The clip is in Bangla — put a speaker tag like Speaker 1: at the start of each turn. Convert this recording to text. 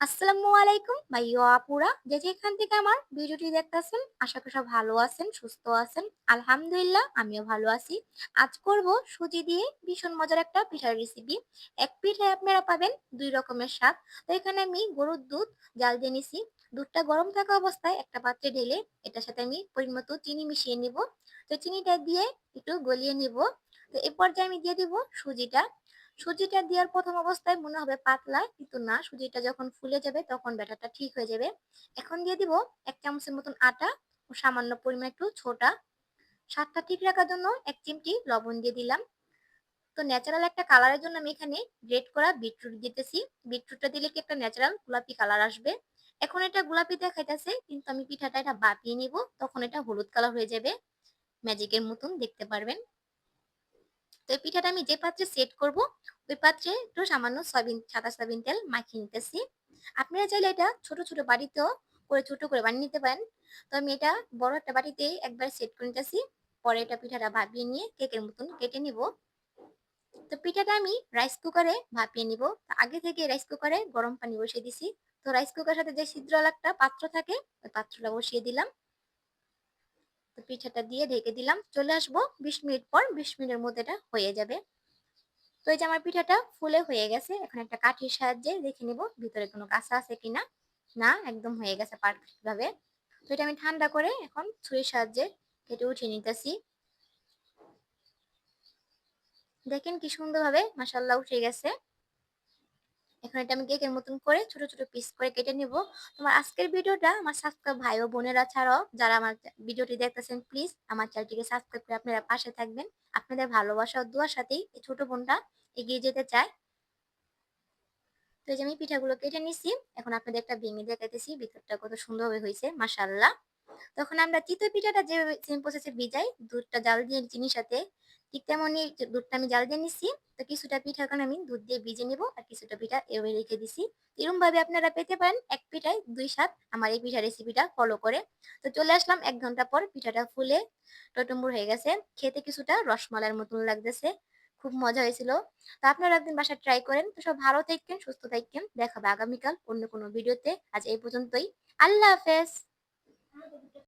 Speaker 1: আসসালামু আলাইকুম ভাইয়া আপুরা, যে যেখান থেকে আমার ভিডিওটি দেখতেছেন আশা করি সব ভালো আছেন, সুস্থ আছেন। আলহামদুলিল্লাহ আমিও ভালো আছি। আজ করব সুজি দিয়ে ভীষণ মজার একটা পিঠার রেসিপি। এক পিঠায় আপনারা পাবেন দুই রকমের স্বাদ। তো এখানে আমি গরুর দুধ জাল দিয়ে নিছি। দুধটা গরম থাকা অবস্থায় একটা পাত্রে ঢেলে এটার সাথে আমি পরিমাণ মতো চিনি মিশিয়ে নিব। তো চিনিটা দিয়ে একটু গলিয়ে নিব। তো এই পর্যায়ে আমি দিয়ে দিব সুজিটা। সুজিটা দেওয়ার প্রথম অবস্থায় মনে হবে পাতলা, কিন্তু না, সুজিটা যখন ফুলে যাবে তখন ব্যাটারটা ঠিক হয়ে যাবে। এখন দিয়ে দিব 1 চামচের মতন আটা ও সামান্য পরিমাণ একটু ছোটা। স্বাদটা ঠিক রাখার জন্য 1 চিমটি লবণ দিয়ে দিলাম। তো ন্যাচারাল একটা কালারের জন্য আমি এখানে গ্রেট করা বিটরুট দিতেছি। বিটরুটটা দিলে কি একটা ন্যাচারাল গোলাপি কালার আসবে। এখন এটা গোলাপি দেখাইতেছে, কিন্তু আমি পিঠাটা এটা বাপিয়ে নিব, তখন এটা হলুদ কালার হয়ে যাবে। ম্যাজিকের মতন দেখতে পারবেন। তো এই পিঠাটা আমি যে পাত্রে সেট করব, ওই পাত্রে একটু সামান্য সয়াবিন, সাদা সয়াবিন তেল মাখিয়ে নিতেছি। আপনারা চাইলে এটা ছোট ছোট বাটিতেও করে ছোট করে বানিয়ে নিতে পারেন। তো আমি এটা বড় একটা বাটিতে একবার সেট করে নিতেছি। পরে এটা পিঠাটা ভাপিয়ে নিয়ে কেকের মতন কেটে নিব। তো পিঠাটা আমি রাইস কুকারে ভাপিয়ে নিব। আগে থেকে রাইস কুকারে গরম পানি বসিয়ে দিছি। তো রাইস কুকারের সাথে যে ছিদ্রওয়ালা একটা পাত্র থাকে, ওই পাত্রটা বসিয়ে দিলাম। তো পিঠাটা দিয়ে ঢেকে দিলাম, চলে আসবো 20 মিনিট পর। 20 মিনিটের মধ্যে এটা হয়ে যাবে। তো এই যে আমার পিঠাটা ফুলে হয়ে গেছে। এখন একটা কাঠির সাহায্যে দেখে নিব ভিতরে কোনো কাঁচা আছে কিনা। না, একদম হয়ে গেছে পারফেক্ট ভাবে। তো এটা আমি ঠান্ডা করে এখন ছুরির সাহায্যে কেটে উঠিয়ে নিতেছি। দেখেন কি সুন্দরভাবে মাশাআল্লাহ উঠে গেছে। এখন এটা আমি কেকের মতন করে ছোট ছোট পিস করে কেটে নিব। তোমার আজকের ভিডিওটা আমার সাবস্ক্রাইব ভাই ও বোনেরা ছাড়াও যারা আমার ভিডিওটি দেখতেছেন, প্লিজ আমার চ্যানেলটিকে সাবস্ক্রাইব করে আপনারা পাশে থাকবেন। আপনাদের ভালোবাসা ও দোয়ার সাথেই এই ছোট বোনটা এগিয়ে যেতে চায়। তো এই যে আমি পিঠাগুলো কেটে নিছি। এখন আপনাদের একটা ভেঙে দেখাইতেছি ভিতরটা কত সুন্দরভাবে হয়েছে মাশাআল্লাহ। তখন আমরা চিতই পিঠাটা যেভাবে সেম প্রসেসে ভিজাই, দুধটা জাল দিয়ে চিনির সাথে, ঠিক তেমনই দুধটা আমি জাল দিয়ে নিচ্ছি। তো কিছুটা পিঠা এখন আমি দুধ দিয়ে ভিজে নিব, আর কিছুটা পিঠা এভাবে রেখে দিছি। এরকম ভাবে আপনারা পেতে পারেন এক পিঠায় দুই স্বাদ আমার এই পিঠা রেসিপিটা ফলো করে। তো চলে আসলাম 1 ঘন্টা পর, পিঠাটা ফুলে টইটুম্বুর হয়ে গেছে। খেতে কিছুটা রসমালাইয়ের মতন লাগতেছে। খুব মজা হয়েছিল। তো আপনারা একদিন বাসায় ট্রাই করেন। তো সব ভালো থাকেন, সুস্থ থাকেন। দেখা হবে আগামীকাল অন্য কোনো ভিডিওতে। আজ এই পর্যন্তই। আল্লাহ হাফেজ।